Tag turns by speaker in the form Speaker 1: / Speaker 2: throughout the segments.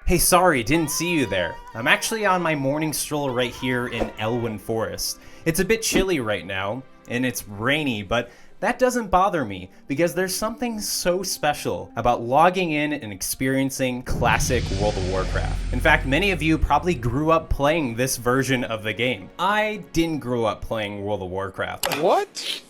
Speaker 1: Hey, sorry, didn't see you there. I'm actually on my morning stroll right here in Elywnn Forest. It's a bit chilly right now, and it's rainy, but that doesn't bother me, because there's something so special about logging in and experiencing classic World of Warcraft. In fact, many of you probably grew up playing this version of the game. I didn't grow up playing World of Warcraft.
Speaker 2: What?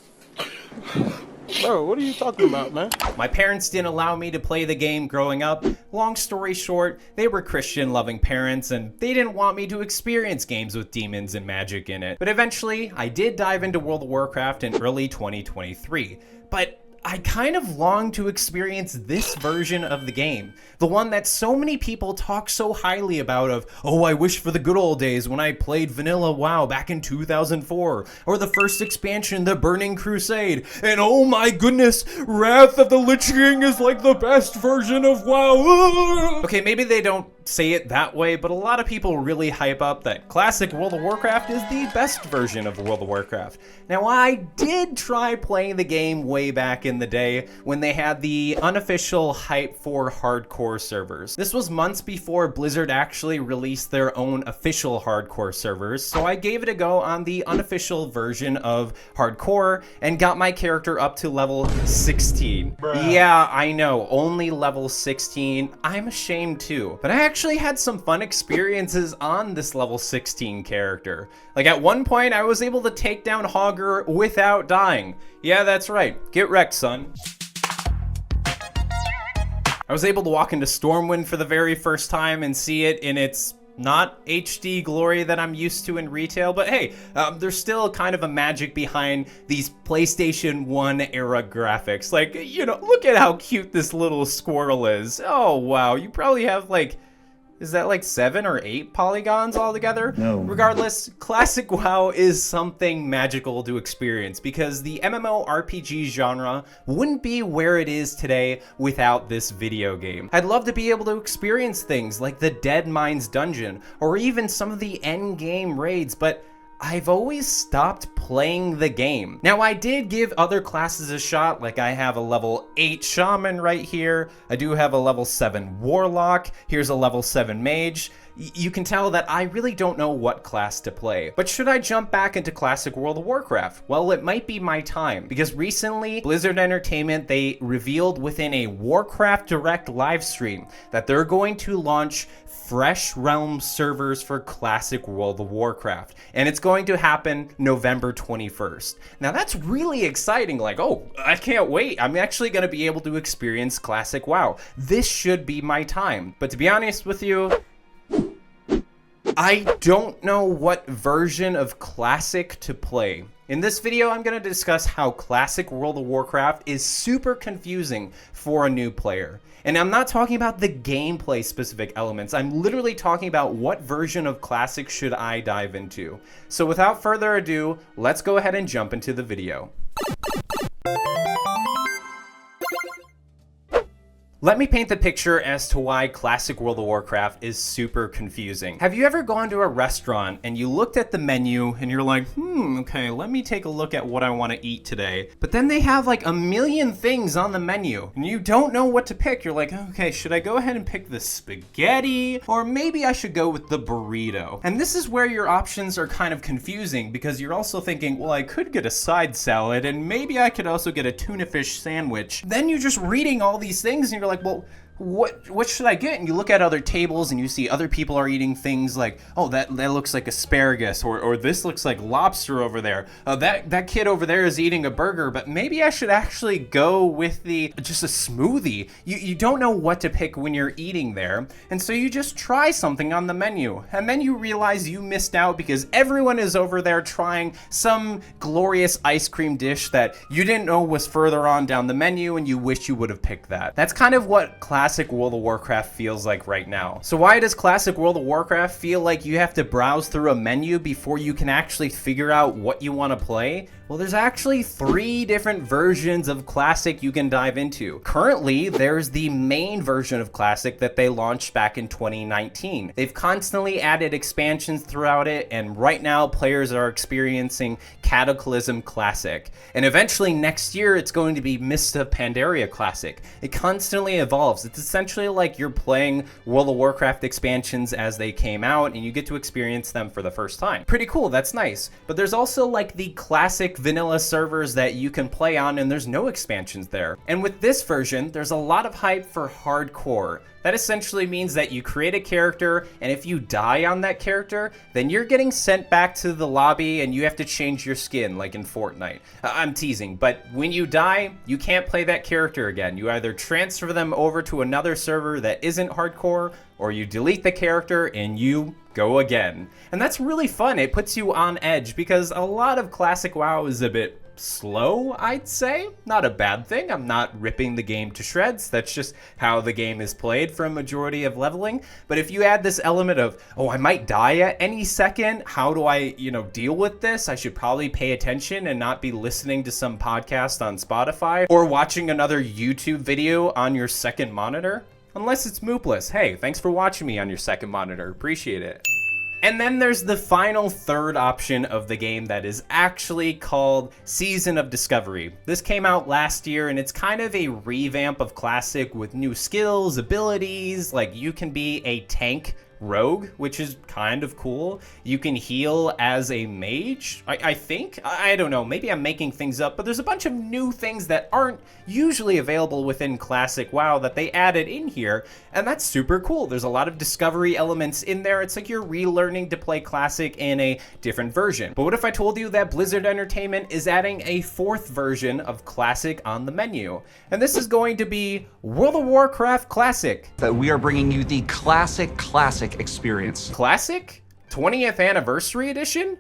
Speaker 2: Bro, what are you talking about, man?
Speaker 1: My parents didn't allow me to play the game growing up. Long story short, they were Christian-loving parents, and they didn't want me to experience games with demons and magic in it. But eventually, I did dive into World of Warcraft in early 2023. But I kind of long to experience this version of the game. The one that so many people talk so highly about of, oh, I wish for the good old days when I played vanilla WoW back in 2004, or the first expansion, the Burning Crusade, and oh my goodness, Wrath of the Lich King is like the best version of WoW. Okay, maybe they don't say it that way, but a lot of people really hype up that classic World of Warcraft is the best version of World of Warcraft. Now, I did try playing the game way back in the day when they had the unofficial hype for hardcore servers. This was months before Blizzard actually released their own official hardcore servers, so I gave it a go on the unofficial version of hardcore and got my character up to level 16. Bruh. Yeah, I know, only level 16. I'm ashamed too, but I actually had some fun experiences on this level 16 character. Like at one point I was able to take down Hogger without dying. Yeah, that's right. Get wrecked, son. I was able to walk into Stormwind for the very first time and see it in its not HD glory that I'm used to in retail, but hey, there's still kind of a magic behind these PlayStation 1 era graphics. Like, you know, look at how cute this little squirrel is. Oh wow, you probably have like, is that like 7 or 8 polygons altogether?
Speaker 3: No.
Speaker 1: Regardless, classic WoW is something magical to experience because the MMORPG genre wouldn't be where it is today without this video game. I'd love to be able to experience things like the Dead Mines dungeon or even some of the end game raids, but I've always stopped playing the game. Now, I did give other classes a shot, like I have a level 8 Shaman right here. I do have a level 7 Warlock. Here's a level 7 Mage. You can tell that I really don't know what class to play. But should I jump back into classic World of Warcraft? Well, it might be my time, because recently Blizzard Entertainment, they revealed within a Warcraft Direct livestream that they're going to launch Fresh Realm servers for classic World of Warcraft, and it's going to happen November 21st. Now that's really exciting. Like, oh, I can't wait. I'm actually going to be able to experience classic WoW. This should be my time. But to be honest with you, I don't know what version of classic to play. In this video, I'm going to discuss how classic World of Warcraft is super confusing for a new player. And I'm not talking about the gameplay specific elements. I'm literally talking about what version of classic should I dive into. So without further ado, let's go ahead and jump into the video. Let me paint the picture as to why classic World of Warcraft is super confusing. Have you ever gone to a restaurant and you looked at the menu and you're like, okay, let me take a look at what I want to eat today. But then they have like a million things on the menu and you don't know what to pick. You're like, okay, should I go ahead and pick the spaghetti? Or maybe I should go with the burrito. And this is where your options are kind of confusing because you're also thinking, well, I could get a side salad and maybe I could also get a tuna fish sandwich. Then you're just reading all these things and you're like, well, what should I get? And you look at other tables and you see other people are eating things like, oh, that looks like asparagus, or this looks like lobster over there. That kid over there is eating a burger, but maybe I should actually go with just a smoothie. You don't know what to pick when you're eating there, and so you just try something on the menu, and then you realize you missed out because everyone is over there trying some glorious ice cream dish that you didn't know was further on down the menu, and you wish you would have picked that. That's kind of what classic World of Warcraft feels like right now. So why does classic World of Warcraft feel like you have to browse through a menu before you can actually figure out what you want to play? Well, there's actually 3 different versions of Classic you can dive into. Currently, there's the main version of Classic that they launched back in 2019. They've constantly added expansions throughout it, and right now players are experiencing Cataclysm Classic. And eventually next year, it's going to be Pandaria Classic. It constantly evolves. It's essentially like you're playing World of Warcraft expansions as they came out, and you get to experience them for the first time. Pretty cool, that's nice. But there's also like the Classic vanilla servers that you can play on, and there's no expansions there. And with this version, there's a lot of hype for hardcore. That essentially means that you create a character, and if you die on that character, then you're getting sent back to the lobby and you have to change your skin, like in Fortnite. I'm teasing, but when you die, you can't play that character again. You either transfer them over to another server that isn't hardcore, or you delete the character and you go again. And that's really fun. It puts you on edge because a lot of classic WoW is a bit slow, I'd say. Not a bad thing. I'm not ripping the game to shreds. That's just how the game is played for a majority of leveling. But if you add this element of, oh, I might die at any second, how do I, deal with this? I should probably pay attention and not be listening to some podcast on Spotify or watching another YouTube video on your second monitor. Unless it's moopliss. Hey, thanks for watching me on your second monitor. Appreciate it. And then there's the final third option of the game that is actually called Season of Discovery. This came out last year, and it's kind of a revamp of Classic with new skills, abilities, like you can be a tank rogue, which is kind of cool. You can heal as a mage, I think. I don't know, maybe I'm making things up, but there's a bunch of new things that aren't usually available within Classic WoW that they added in here, and that's super cool. There's a lot of discovery elements in there. It's like you're relearning to play Classic in a different version. But what if I told you that Blizzard Entertainment is adding a 4th version of Classic on the menu? And this is going to be World of Warcraft Classic.
Speaker 3: That we are bringing you the Classic experience.
Speaker 1: Classic? 20th Anniversary Edition?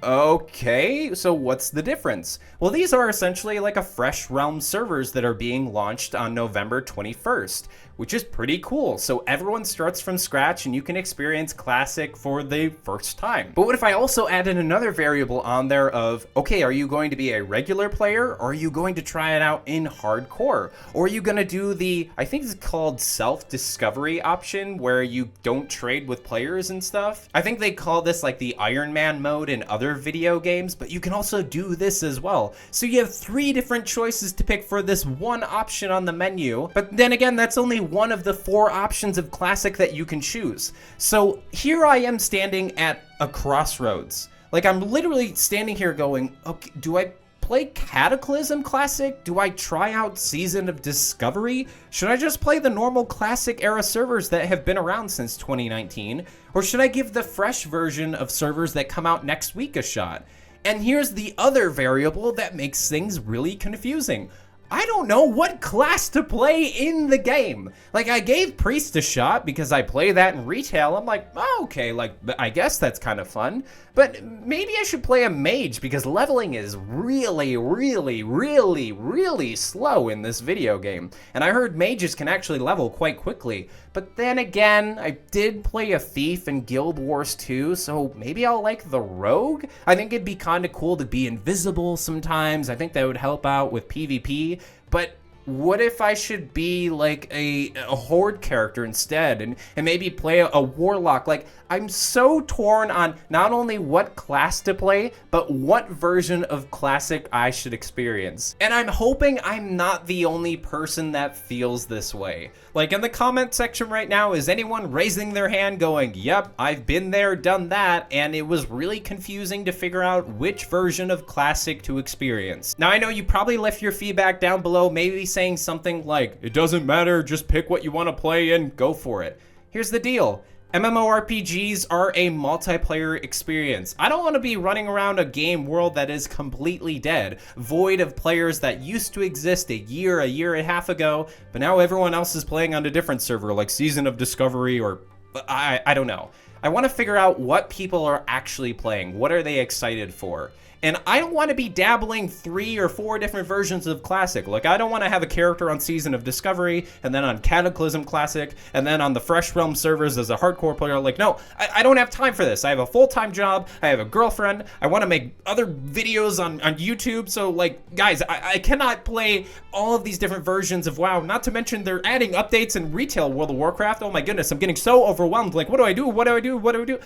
Speaker 1: Okay, so what's the difference? Well, these are essentially like a Fresh Realm servers that are being launched on November 21st, which is pretty cool. So everyone starts from scratch and you can experience Classic for the first time. But what if I also added another variable on there of, okay, are you going to be a regular player, or are you going to try it out in hardcore? Or are you gonna do the, I think it's called self-discovery option, where you don't trade with players and stuff? I think they call this like the Iron Man mode in other video games, but you can also do this as well. So you have 3 different choices to pick for this one option on the menu. But then again, that's only one of the 4 options of Classic that you can choose. So here I am standing at a crossroads. Like, I'm literally standing here going, okay, do I play Cataclysm Classic? Do I try out Season of Discovery? Should I just play the normal Classic era servers that have been around since 2019? Or should I give the fresh version of servers that come out next week a shot? And here's the other variable that makes things really confusing. I don't know what class to play in the game. Like, I gave Priest a shot because I play that in retail. I'm like, oh, okay, like, I guess that's kind of fun. But maybe I should play a mage because leveling is really, really, really, really slow in this video game. And I heard mages can actually level quite quickly. But then again, I did play a thief in Guild Wars 2, so maybe I'll like the rogue? I think it'd be kind of cool to be invisible sometimes. I think that would help out with PvP. But what if I should be like a horde character instead and maybe play a warlock? Like, I'm so torn on not only what class to play, but what version of Classic I should experience. And I'm hoping I'm not the only person that feels this way. Like, in the comment section right now, is anyone raising their hand going, yep, I've been there, done that, and it was really confusing to figure out which version of Classic to experience. Now, I know you probably left your feedback down below, maybe saying something like, it doesn't matter, just pick what you want to play and go for it. Here's the deal. MMORPGs are a multiplayer experience. I don't want to be running around a game world that is completely dead, void of players that used to exist a year and a half ago, but now everyone else is playing on a different server like Season of Discovery or I don't know. I want to figure out what people are actually playing. What are they excited for? And I don't want to be dabbling 3 or 4 different versions of Classic. Like, I don't want to have a character on Season of Discovery, and then on Cataclysm Classic, and then on the Fresh Realm servers as a hardcore player. Like, no, I don't have time for this. I have a full-time job. I have a girlfriend. I want to make other videos on YouTube. So, like, guys, I cannot play all of these different versions of WoW. Not to mention they're adding updates in retail World of Warcraft. Oh my goodness, I'm getting so overwhelmed. Like, what do I do? What do I do? What do I do?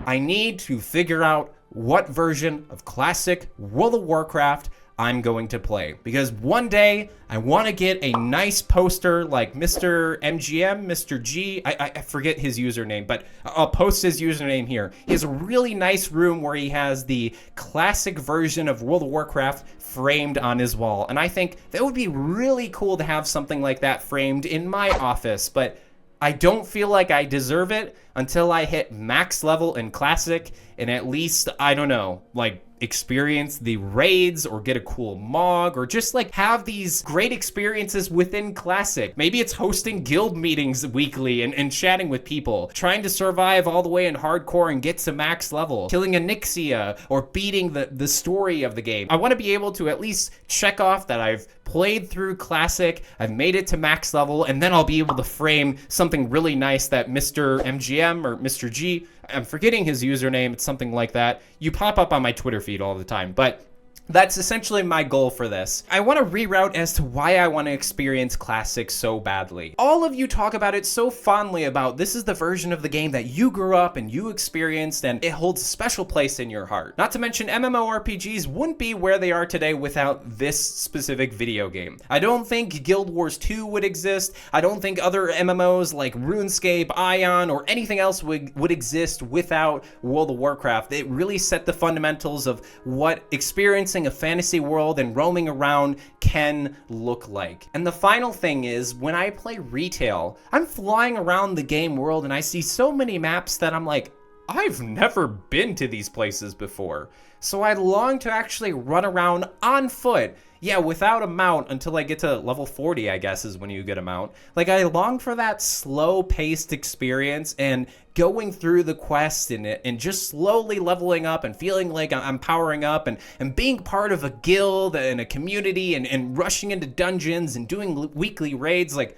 Speaker 1: I need to figure out what version of Classic World of Warcraft I'm going to play, because one day I want to get a nice poster like Mr. MGM, Mr. G, I forget his username, but I'll post his username here. He has a really nice room where he has the classic version of World of Warcraft framed on his wall, and I think that would be really cool to have something like that framed in my office, but I don't feel like I deserve it until I hit max level in Classic and at least, I don't know, like experience the raids or get a cool mog or just like have these great experiences within Classic. Maybe it's hosting guild meetings weekly and chatting with people, trying to survive all the way in hardcore and get to max level, killing a Nixia or beating the story of the game. I want to be able to at least check off that I've played through Classic, I've made it to max level, and then I'll be able to frame something really nice that Mr. MGM or Mr. G, I'm forgetting his username, it's something like that. You pop up on my Twitter feed all the time, but that's essentially my goal for this. I want to reroute as to why I want to experience Classic so badly. All of you talk about it so fondly about this is the version of the game that you grew up and you experienced and it holds a special place in your heart. Not to mention MMORPGs wouldn't be where they are today without this specific video game. I don't think Guild Wars 2 would exist. I don't think other MMOs like RuneScape, Ion, or anything else would exist without World of Warcraft. It really set the fundamentals of what experiencing a fantasy world and roaming around can look like. And the final thing is, when I play retail, I'm flying around the game world and I see so many maps that I'm like, I've never been to these places before. So I long to actually run around on foot. Yeah, without a mount until I get to level 40, I guess, is when you get a mount. Like, I long for that slow-paced experience and going through the quest and just slowly leveling up and feeling like I'm powering up and being part of a guild and a community and rushing into dungeons and doing weekly raids. Like,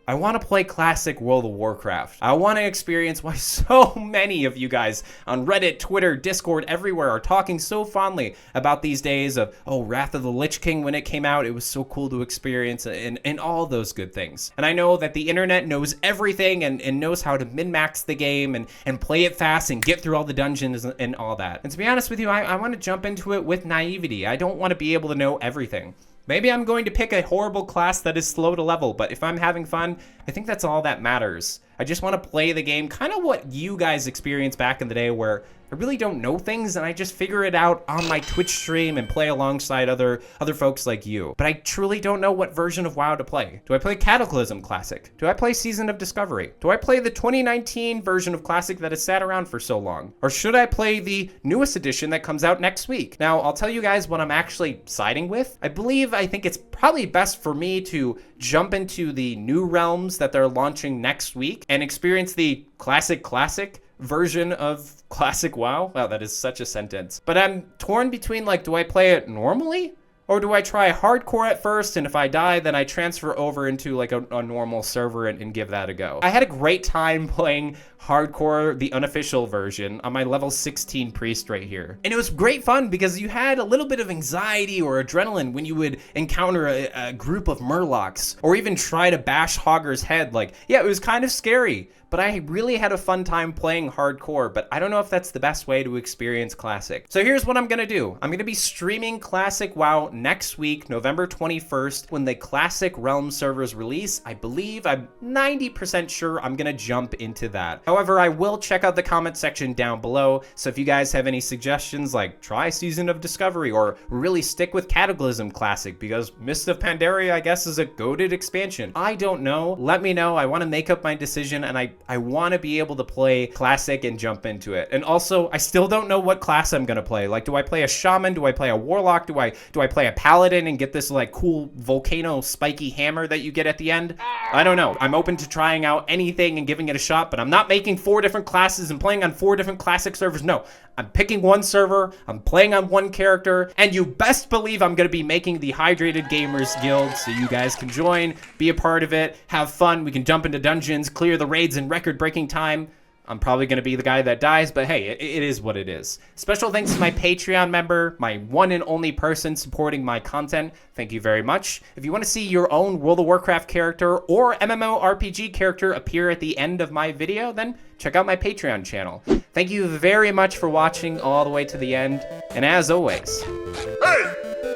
Speaker 1: I want to play classic World of Warcraft. I want to experience why so many of you guys on Reddit, Twitter, Discord, everywhere are talking so fondly about these days of, oh, Wrath of the Lich King when it came out. It was so cool to experience and all those good things. And I know that the internet knows everything and knows how to min-max the game and play it fast and get through all the dungeons and all that. And to be honest with you, I want to jump into it with naivety. I don't want to be able to know everything. Maybe I'm going to pick a horrible class that is slow to level, but if I'm having fun, I think that's all that matters. I just want to play the game kind of what you guys experienced back in the day where I really don't know things and I just figure it out on my Twitch stream and play alongside other folks like you. But I truly don't know what version of WoW to play. Do I play Cataclysm Classic? Do I play Season of Discovery? Do I play the 2019 version of Classic that has sat around for so long? Or should I play the newest edition that comes out next week? Now, I'll tell you guys what I'm actually siding with. I think it's probably best for me to jump into the new realms that they're launching next week and experience the classic version of Classic WoW. Wow, that is such a sentence. But I'm torn between, like, do I play it normally? Or do I try hardcore at first, and if I die, then I transfer over into like a normal server and give that a go? I had a great time playing hardcore, the unofficial version, on my level 16 priest right here. And it was great fun because you had a little bit of anxiety or adrenaline when you would encounter a group of murlocs, or even try to bash Hogger's head. Like, yeah, it was kind of scary, but I really had a fun time playing hardcore, but I don't know if that's the best way to experience Classic. So here's what I'm gonna do. I'm gonna be streaming Classic WoW next week, November 21st, when the Classic Realm servers release. I believe, I'm 90% sure I'm gonna jump into that. However, I will check out the comment section down below, so if you guys have any suggestions, like try Season of Discovery, or really stick with Cataclysm Classic, because Mist of Pandaria, I guess, is a goated expansion. I don't know. Let me know. I wanna make up my decision, and I want to be able to play Classic and jump into it. And also, I still don't know what class I'm going to play. Like, do I play a Shaman? Do I play a Warlock? Do I play a Paladin and get this, like, cool volcano spiky hammer that you get at the end? I don't know. I'm open to trying out anything and giving it a shot, but I'm not making 4 different classes and playing on 4 different Classic servers. No, I'm picking one server, I'm playing on one character, and you best believe I'm going to be making the Hydrated Gamers Guild so you guys can join, be a part of it, have fun, we can jump into dungeons, clear the raids in record-breaking time. I'm probably going to be the guy that dies, but hey, it is what it is. Special thanks to my Patreon member, my one and only person supporting my content. Thank you very much. If you want to see your own World of Warcraft character or MMORPG character appear at the end of my video, then check out my Patreon channel. Thank you very much for watching all the way to the end. And as always,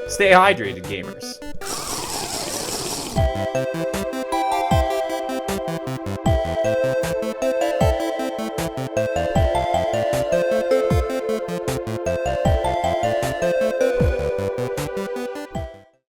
Speaker 1: stay hydrated, gamers.